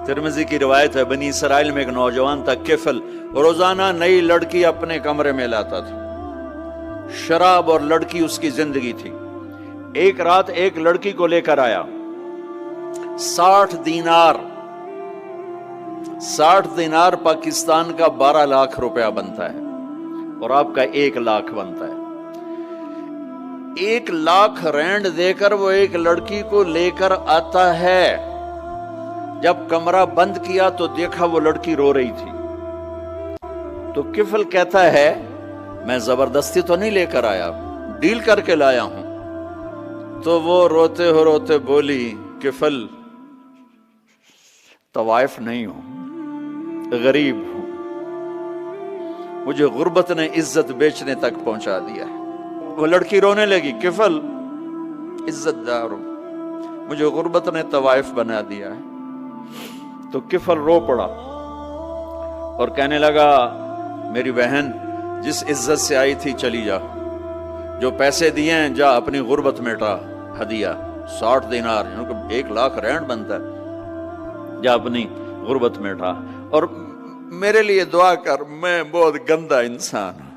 ترمذی کی روایت ہے، بنی اسرائیل میں ایک نوجوان تھا کفل، روزانہ نئی لڑکی اپنے کمرے میں لاتا تھا، شراب اور لڑکی اس کی زندگی تھی۔ ایک رات ایک لڑکی کو لے کر آیا، 60 دینار پاکستان کا 12 لاکھ روپیہ بنتا ہے، اور آپ کا 1 لاکھ بنتا ہے۔ 1 لاکھ رینڈ دے کر وہ ایک لڑکی کو لے کر آتا ہے۔ جب کمرہ بند کیا تو دیکھا وہ لڑکی رو رہی تھی، تو کفل کہتا ہے میں زبردستی تو نہیں لے کر آیا، ڈیل کر کے لایا ہوں۔ تو وہ روتے روتے بولی، کفل طوائف نہیں ہوں، غریب ہوں، مجھے غربت نے عزت بیچنے تک پہنچا دیا ہے۔ وہ لڑکی رونے لگی، کفل عزت دار ہوں، مجھے غربت نے طوائف بنا دیا ہے۔ تو کفل رو پڑا اور کہنے لگا، میری بہن جس عزت سے آئی تھی چلی جا، جو پیسے دیے ہیں جا اپنی غربت مٹا، ہدیہ 60 دینار، 1 لاکھ رینڈ بنتا ہے، جا اپنی غربت مٹا، اور میرے لیے دعا کر، میں بہت گندا انسان ہوں،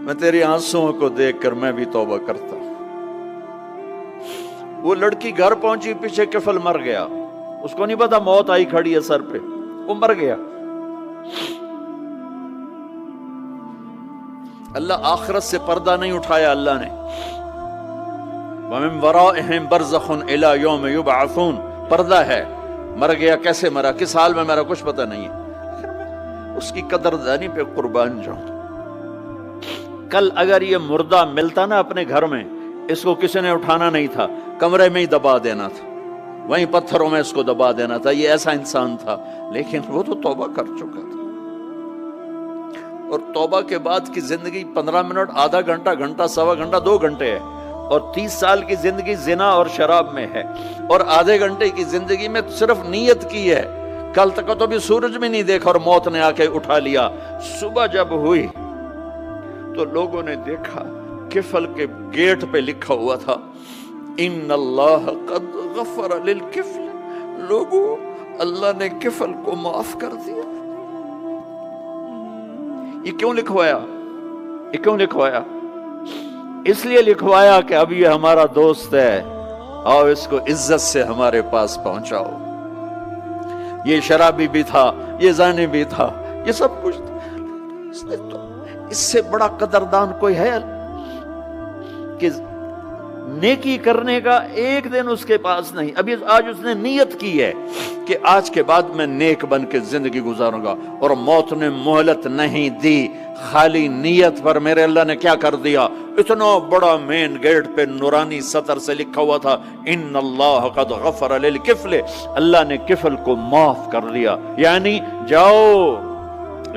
میں تیری آنسوؤں کو دیکھ کر میں بھی توبہ کرتا ہوں۔ وہ لڑکی گھر پہنچی، پیچھے کفل مر گیا، اس کو نہیں پتا موت آئی کھڑی ہے سر پہ، وہ مر گیا۔ اللہ آخرت سے پردہ نہیں اٹھایا اللہ نے۔ وَمِن وَرَائِهِمْ بَرْزَخٌ إِلَى يَوْمِ يُبْعَثُونَ، پردہ ہے، مر گیا، کیسے مرا، کس حال میں مرا، کچھ پتہ نہیں ہے، اس کی قدردانی پہ قربان جاؤں۔ کل اگر یہ مردہ ملتا نا اپنے گھر میں، اس کو کسی نے اٹھانا نہیں تھا، کمرے میں ہی دبا دینا تھا، وہیں پتھروں میں اس کو دبا دینا تھا، یہ ایسا انسان تھا، لیکن وہ تو توبہ کر چکا تھا۔ اور توبہ کے بعد کی زندگی 15 منٹ، آدھا گھنٹہ، گھنٹہ، سوا گھنٹہ، 2 گھنٹے ہے، اور 30 سال کی زندگی زنا اور شراب میں ہے، اور آدھے گھنٹے کی زندگی میں صرف نیت کی ہے۔ کل تک تو بھی سورج میں نہیں دیکھا اور موت نے آ کے اٹھا لیا۔ صبح جب ہوئی تو لوگوں نے دیکھا کفل کے گیٹ پہ لکھا ہوا تھا، ان اللہ قد غفر للکفل، لوگوں اللہ نے کفل کو معاف کر دیا۔ یہ کیوں لکھوایا؟ یہ کیوں لکھوایا؟ اس لیے لکھوایا کہ اب یہ ہمارا دوست ہے، آؤ اس کو عزت سے ہمارے پاس پہنچاؤ۔ یہ شرابی بھی تھا، یہ زانی بھی تھا، یہ سب کچھ تھا۔ اس سے بڑا قدردان کوئی ہے کہ نیکی کرنے کا ایک دن اس کے پاس نہیں؟ ابھی آج اس نے نیت کی ہے کہ آج کے بعد میں نیک بن کے زندگی گزاروں گا، اور موت نے مہلت نہیں دی۔ خالی نیت پر میرے اللہ نے کیا کر دیا، اتنا بڑا مین گیٹ پہ نورانی سطر سے لکھا ہوا تھا، ان اللہ قد غفر للکفل، اللہ نے کفل کو معاف کر دیا۔ یعنی جاؤ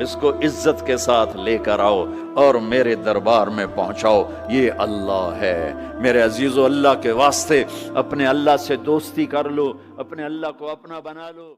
اس کو عزت کے ساتھ لے کر آؤ اور میرے دربار میں پہنچاؤ، یہ اللہ ہے۔ میرے عزیزو، اللہ کے واسطے اپنے اللہ سے دوستی کر لو، اپنے اللہ کو اپنا بنا لو۔